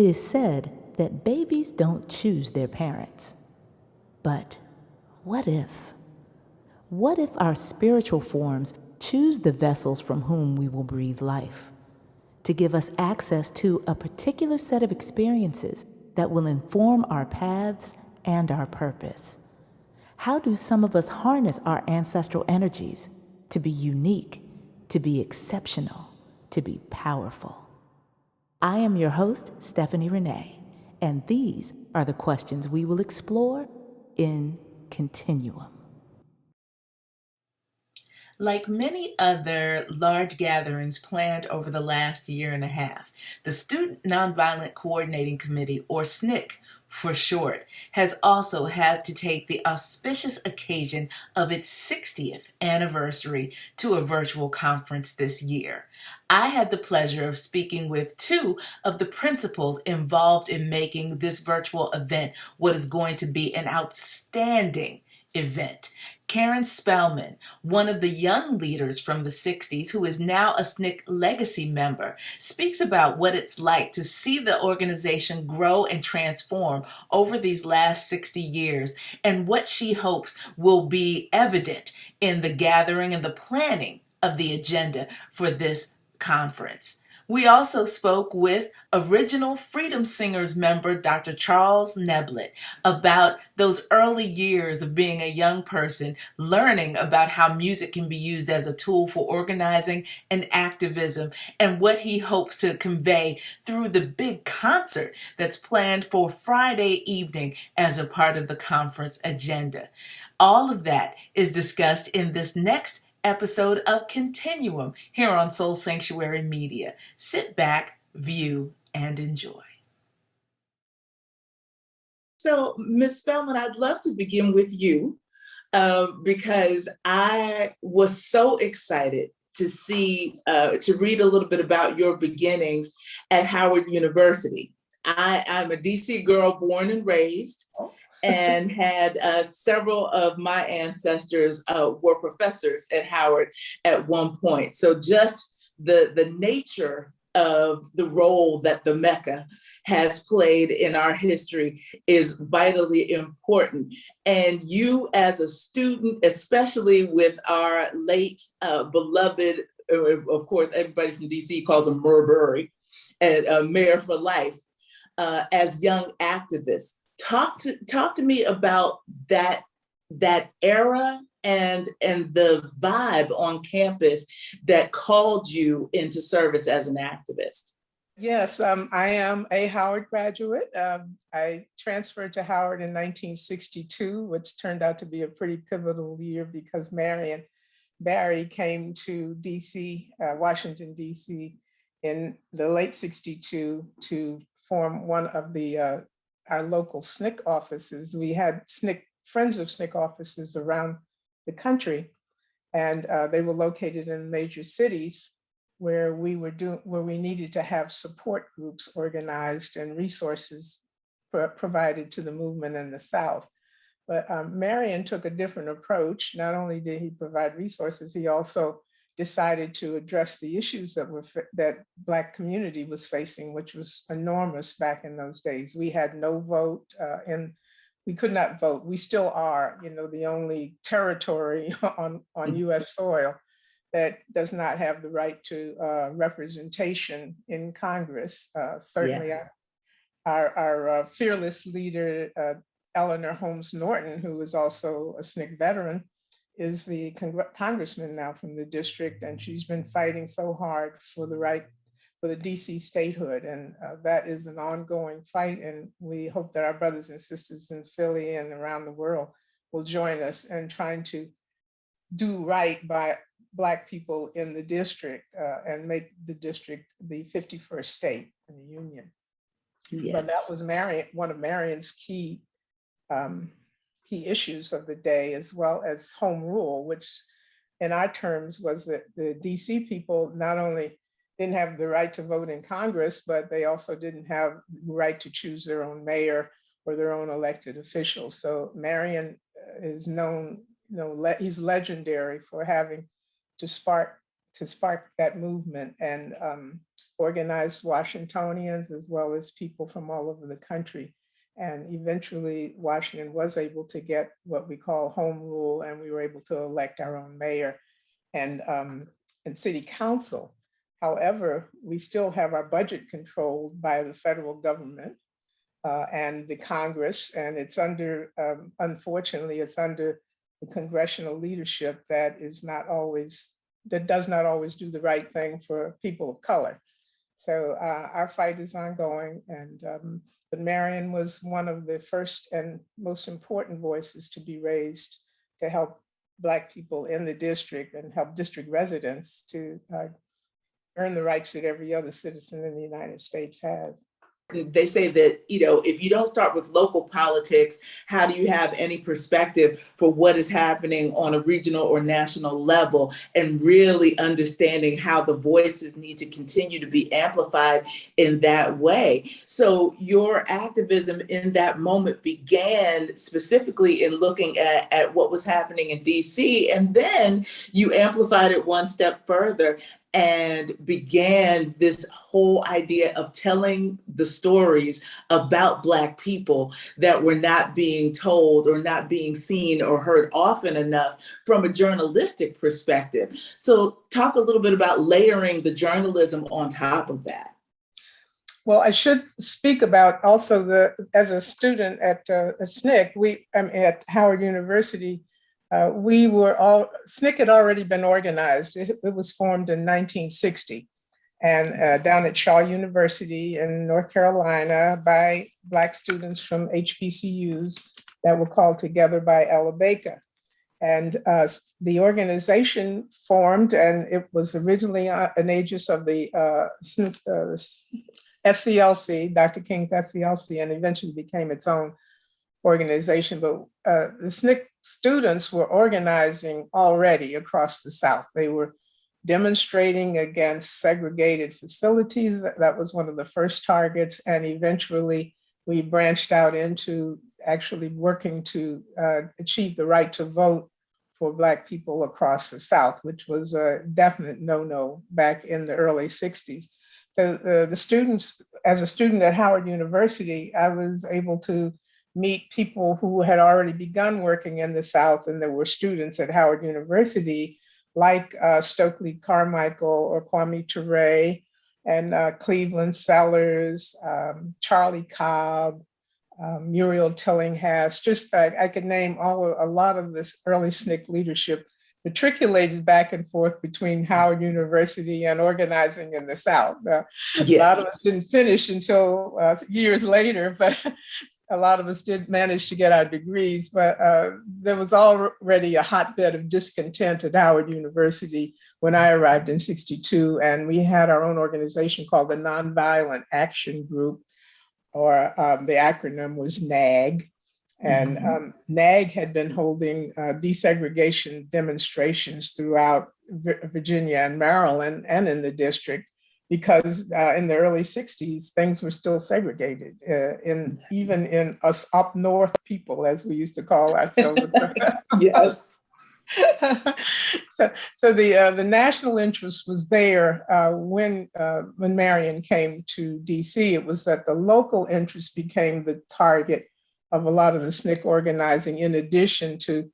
is said that babies don't choose their parents. But what if? What if our spiritual forms choose the vessels from whom we will breathe life, to give us access to a particular set of experiences that will inform our paths and our purpose? How do some of us harness our ancestral energies to be unique, to be exceptional, to be powerful? I am your host, Stephanie Renee, and these are the questions we will explore in Continuum. Like many other large gatherings planned over the last year and a half, the Student Nonviolent Coordinating Committee, or SNCC for short, has also had to take the auspicious occasion of its 60th anniversary to a virtual conference this year. I had the pleasure of speaking with two of the principals involved in making this virtual event what is going to be an outstanding event. Karen Spellman, one of the young leaders from the 60s who is now a SNCC legacy member, speaks about what it's like to see the organization grow and transform over these last 60 years and what she hopes will be evident in the gathering and the planning of the agenda for this conference. We also spoke with original Freedom Singers member Dr. Charles Neblett about those early years of being a young person, learning about how music can be used as a tool for organizing and activism, and what he hopes to convey through the big concert that's planned for Friday evening as a part of the conference agenda. All of that is discussed in this next episode of Continuum here on Soul Sanctuary Media. Sit back, view, and enjoy. So, Ms. Spellman, I'd love to begin with you because I was so excited to see, to read a little bit about your beginnings at Howard University. I'm a DC girl born and raised, and had several of my ancestors were professors at Howard at one point. So just the nature of the role that the Mecca has played in our history is vitally important. And you as a student, especially with our late beloved, of course, everybody from DC calls him Marbury, and Mayor for Life, as young activists. Talk to me about that era and the vibe on campus that called you into service as an activist. Yes, I am a Howard graduate. I transferred to Howard in 1962, which turned out to be a pretty pivotal year because Marion Barry came to DC, Washington, DC in the late 62 to form one of the our local SNCC offices. We had Friends of SNCC offices around the country, and they were located in major cities where we needed to have support groups organized and resources provided to the movement in the South. But Marion took a different approach. Not only did he provide resources, he also decided to address the issues that Black community was facing, which was enormous back in those days. We had no vote, and we could not vote. We still are, the only territory on US soil that does not have the right to representation in Congress. Certainly, yeah. Our fearless leader, Eleanor Holmes Norton, who is also a SNCC veteran, is the congressman now from the district, and she's been fighting so hard for the right for the DC statehood, and that is an ongoing fight, and we hope that our brothers and sisters in Philly and around the world will join us in trying to do right by Black people in the district and make the district the 51st state in the Union. Yes. But that was one of Marion's key issues of the day, as well as home rule, which in our terms was that the DC people not only didn't have the right to vote in Congress, but they also didn't have the right to choose their own mayor or their own elected officials. So Marion is known, he's legendary for having to spark to spark that movement, and organized Washingtonians as well as people from all over the country. And eventually Washington was able to get what we call home rule, and we were able to elect our own mayor and city council. However, we still have our budget controlled by the federal government and the Congress, and it's under, unfortunately, it's under the congressional leadership that does not always do the right thing for people of color. So our fight is ongoing, and but Marion was one of the first and most important voices to be raised to help Black people in the district and help district residents to earn the rights that every other citizen in the United States has. They say that, if you don't start with local politics, how do you have any perspective for what is happening on a regional or national level, and really understanding how the voices need to continue to be amplified in that way? So your activism in that moment began specifically in looking at what was happening in DC, and then you amplified it one step further and began this whole idea of telling the stories about Black people that were not being told or not being seen or heard often enough from a journalistic perspective. So talk a little bit about layering the journalism on top of that. Well, I should speak about also as a student at SNCC, at Howard University, SNCC had already been organized. It was formed in 1960 and down at Shaw University in North Carolina by Black students from HBCUs that were called together by Ella Baker. And the organization formed, and it was originally an aegis of the SCLC, Dr. King's SCLC, and eventually became its own organization. But the SNCC students were organizing already across the South. They were demonstrating against segregated facilities. That was one of the first targets. And eventually we branched out into actually working to achieve the right to vote for Black people across the South, which was a definite no-no back in the early 60s. The students, as a student at Howard University, I was able to meet people who had already begun working in the South, and there were students at Howard University like Stokely Carmichael or Kwame Ture and Cleveland Sellers, Charlie Cobb, Muriel Tillinghast. Just I could name a lot of this early SNCC leadership matriculated back and forth between Howard University and organizing in the South. Yes. A lot of us didn't finish until years later, but a lot of us did manage to get our degrees. But there was already a hotbed of discontent at Howard University when I arrived in '62, and we had our own organization called the Nonviolent Action Group, or the acronym was NAG. And NAG had been holding desegregation demonstrations throughout Virginia and Maryland and in the district, because in the early 60s, things were still segregated, even in us up north people, as we used to call ourselves. Yes. So the national interest was there when Marion came to DC. It was that the local interest became the target of a lot of the SNCC organizing. In addition to,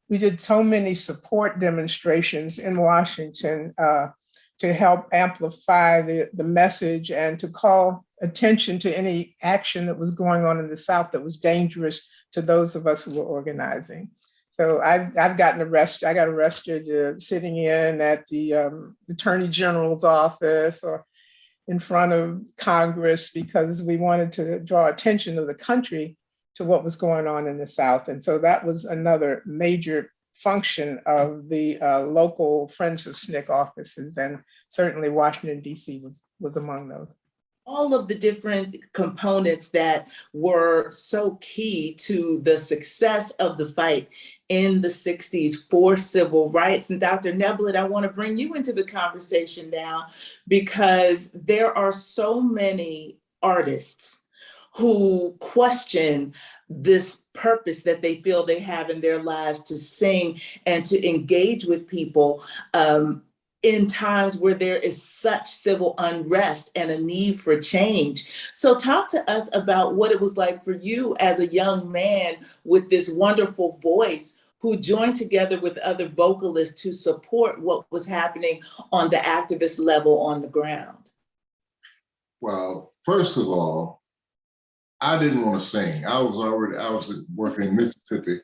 we did so many support demonstrations in Washington to help amplify the message and to call attention to any action that was going on in the South that was dangerous to those of us who were organizing. So I've gotten arrested. I got arrested sitting in at the Attorney General's office or in front of Congress because we wanted to draw attention of the country to what was going on in the South. And so that was another major function of the local Friends of SNCC offices, and certainly Washington, DC was among those. All of the different components that were so key to the success of the fight in the 60s for civil rights. And Dr. Neblett, I want to bring you into the conversation now, because there are so many artists who question this purpose that they feel they have in their lives to sing and to engage with people in times where there is such civil unrest and a need for change. So talk to us about what it was like for you as a young man with this wonderful voice who joined together with other vocalists to support what was happening on the activist level on the ground. Well, first of all, I didn't want to sing. I was working in Mississippi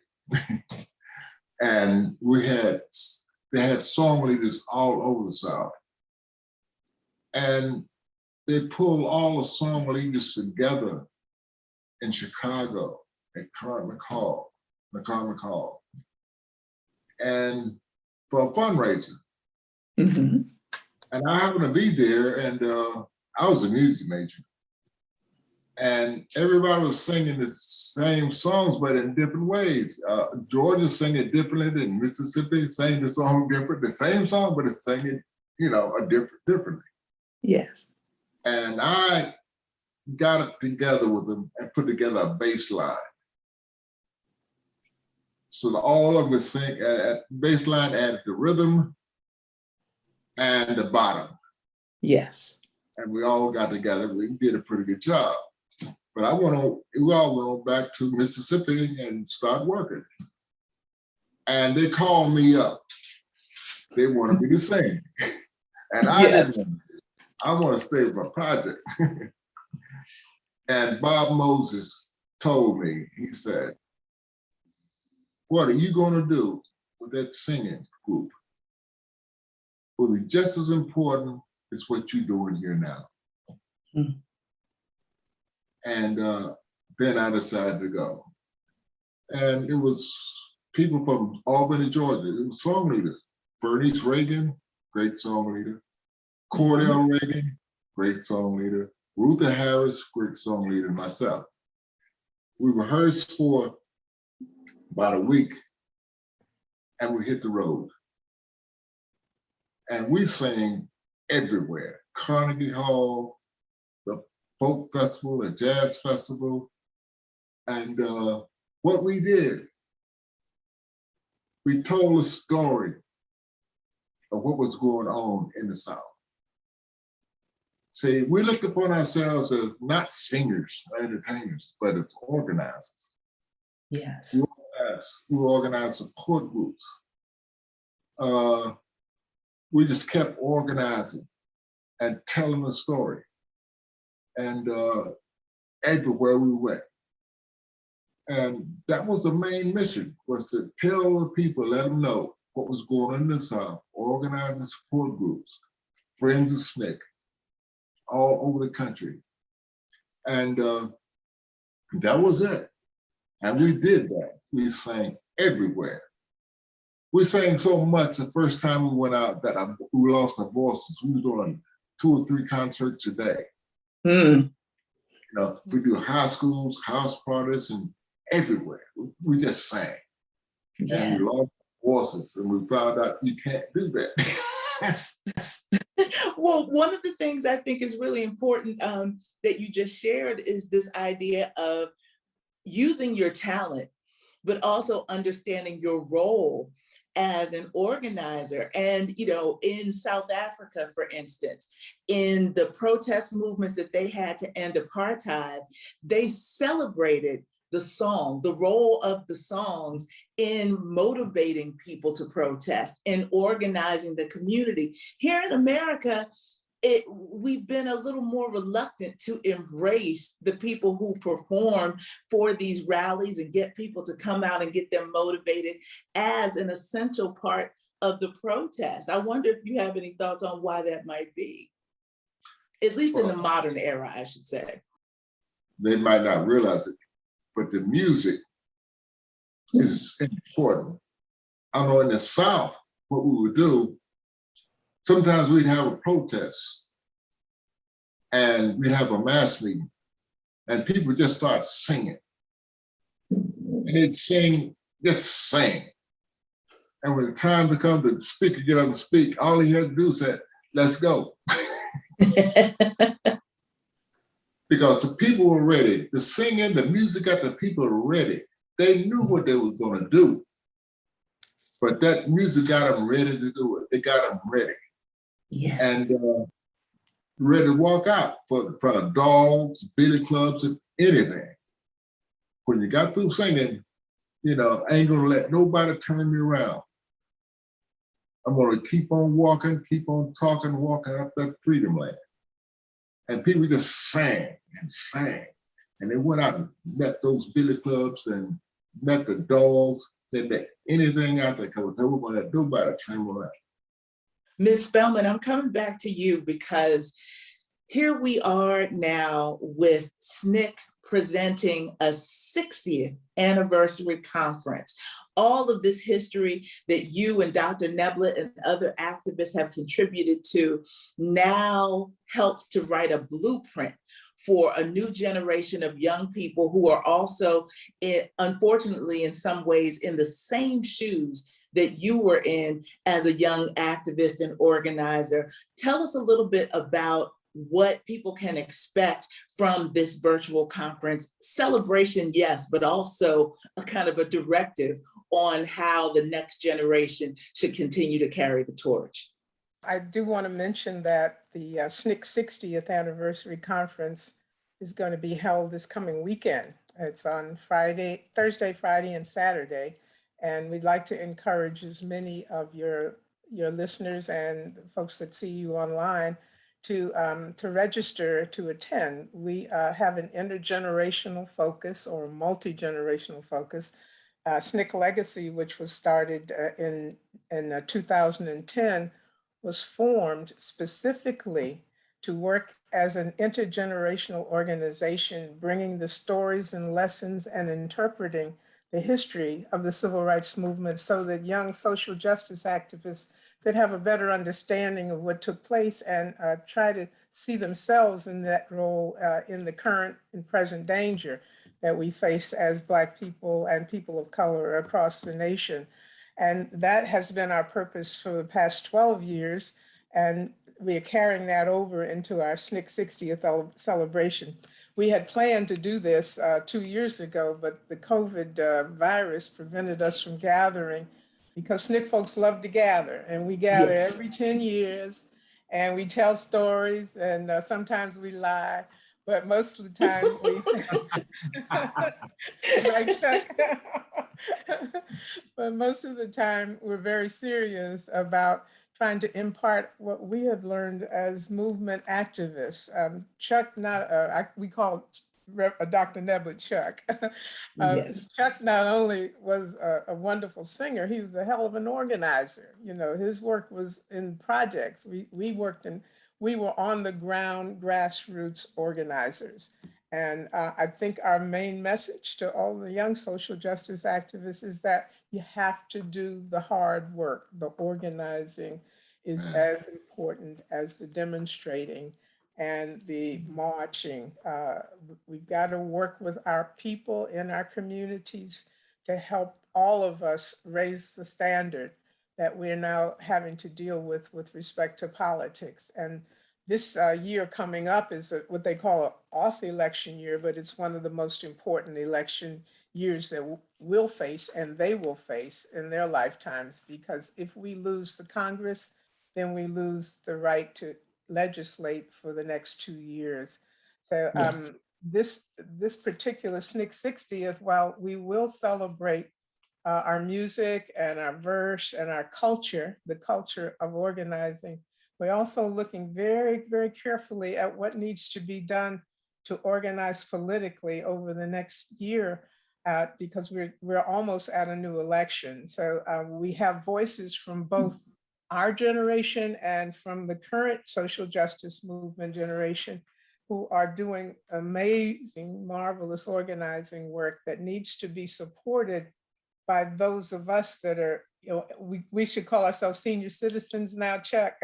and they had song leaders all over the South. And they pulled all the song leaders together in Chicago at McCormick Hall, and for a fundraiser. Mm-hmm. And I happened to be there, and I was a music major. And everybody was singing the same songs, but in different ways. Georgia sang it differently than Mississippi, sang the song different, the same song, but it's singing, differently. Yes. And I got it together with them and put together a bass line. So all of them would sing at bass line added the rhythm and the bottom. Yes. And we all got together. We did a pretty good job. But we all went back to Mississippi and started working. And they called me up. They wanted me to sing. And I want to stay with my project. And Bob Moses told me, he said, what are you going to do with that singing group? Will be just as important as what you're doing here now. Mm-hmm. And then I decided to go. And it was people from Albany, Georgia. It was song leaders. Bernice Reagan, great song leader. Cordell Reagan, great song leader. Ruther Harris, great song leader, and myself. We rehearsed for about a week and we hit the road. And we sang everywhere. Carnegie Hall, the folk festival, the jazz festival. And what we did, we told a story of what was going on in the South. See, we looked upon ourselves as not singers or entertainers, but as organizers. Yes. We organized support groups. We just kept organizing and telling a story. And everywhere we went. And that was the main mission, was to tell the people, let them know what was going on in the South, organizing support groups, Friends of SNCC, all over the country. And that was it. And we did that. We sang everywhere. We sang so much the first time we went out that we lost our voices. We were doing 2 or 3 concerts a day. Mm. We do high schools, house parties, and everywhere. We just sang. Yeah. And we lost voices, and we found out you can't do that. Well, one of the things I think is really important that you just shared is this idea of using your talent, but also understanding your role as an organizer. And, in South Africa, for instance, in the protest movements that they had to end apartheid, they celebrated the song, the role of the songs in motivating people to protest, in organizing the community. Here in America, we've been a little more reluctant to embrace the people who perform for these rallies and get people to come out and get them motivated as an essential part of the protest. I wonder if you have any thoughts on why that might be, at least in the modern era, I should say. They might not realize it, but the music is important. I know in the South, what we would do, sometimes we'd have a protest and we'd have a mass meeting and people just start singing. And they'd sing, just sing. And when the time becomes the speaker get up and speak, all he had to do is say, let's go. Because the people were ready. The singing, the music got the people ready. They knew what they were gonna do. But that music got them ready to do it. It got them ready. Yes. and ready to walk out for in front of dogs, billy clubs, and anything. When you got through singing, I ain't gonna let nobody turn me around. I'm gonna keep on walking, keep on talking, walking up that freedom land. And people just sang and sang. And they went out and met those billy clubs and met the dogs. They met anything out there because they were gonna let nobody turn me around. Ms. Spellman, I'm coming back to you because here we are now with SNCC presenting a 60th anniversary conference. All of this history that you and Dr. Neblett and other activists have contributed to now helps to write a blueprint for a new generation of young people who are also, unfortunately, in some ways, in the same shoes that you were in as a young activist and organizer. Tell us a little bit about what people can expect from this virtual conference. Celebration, yes, but also a kind of a directive on how the next generation should continue to carry the torch. I do want to mention that the SNCC 60th anniversary conference is going to be held this coming weekend. It's on Thursday, Friday, and Saturday. And we'd like to encourage as many of your listeners and folks that see you online to register to attend. We have an intergenerational focus or multi-generational focus. SNCC Legacy, which was started in 2010, was formed specifically to work as an intergenerational organization, bringing the stories and lessons and interpreting the history of the civil rights movement so that young social justice activists could have a better understanding of what took place and try to see themselves in that role in the current and present danger that we face as Black people and people of color across the nation. And that has been our purpose for the past 12 years. And we are carrying that over into our SNCC 60th celebration. We had planned to do this 2 years ago, but the COVID virus prevented us from gathering because SNCC folks love to gather, and we gather every 10 years and we tell stories, and sometimes we lie, but most of the time we, right, Chuck? But most of the time we're very serious about trying to impart what we have learned as movement activists. Chuck, we call Dr. Neblett Chuck. Yes. Chuck not only was a wonderful singer, he was a hell of an organizer. His work was in projects. We were on the ground grassroots organizers. And I think our main message to all the young social justice activists is that you have to do the hard work. The organizing is as important as the demonstrating and the marching. We've got to work with our people in our communities to help all of us raise the standard that we're now having to deal with respect to politics. And this year coming up is what they call an off-election year, but it's one of the most important election years that we'll face and they will face in their lifetimes, because if we lose the Congress, then we lose the right to legislate for the next 2 years. So this particular SNCC 60th, while we will celebrate our music and our verse and our culture, the culture of organizing, we're also looking very, very carefully at what needs to be done to organize politically over the next year, because we're almost at a new election. So we have voices from both our generation and from the current social justice movement generation who are doing amazing, marvelous organizing work that needs to be supported by those of us that are, we should call ourselves senior citizens now, Chuck.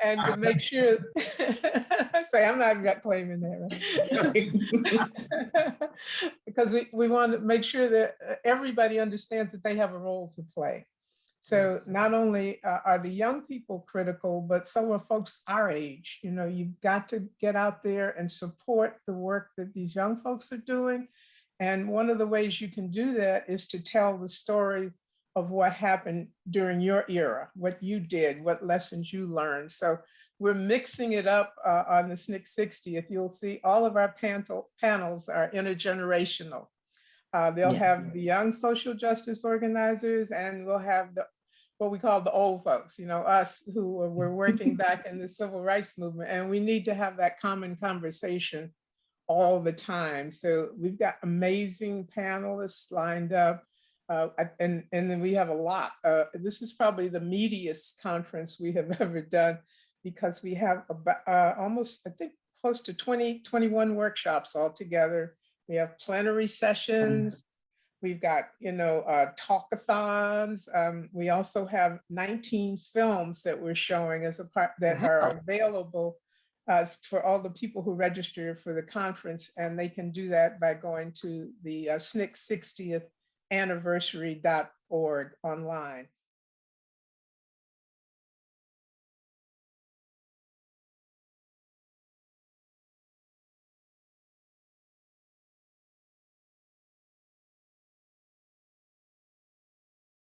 And to make sure, say, I'm not claiming that, right? Because we want to make sure that everybody understands that they have a role to play. So not only are the young people critical, but so are folks our age. You've got to get out there and support the work that these young folks are doing. And one of the ways you can do that is to tell the story of what happened during your era, what you did, what lessons you learned. So we're mixing it up on the SNCC 60th. You'll see all of our panels are intergenerational. They'll Yeah. have the young social justice organizers, and we'll have what we call the old folks, you know, us who were working back in the civil rights movement. And we need to have that common conversation all the time. So we've got amazing panelists lined up. And then we have a lot. This is probably the meatiest conference we have ever done, because we have about, almost, I think, close to 21 workshops altogether. We have plenary sessions. We've got, you know, talkathons. We also have 19 films that we're showing as a part that are available for all the people who register for the conference. And they can do that by going to the SNCC 60th anniversary.org online.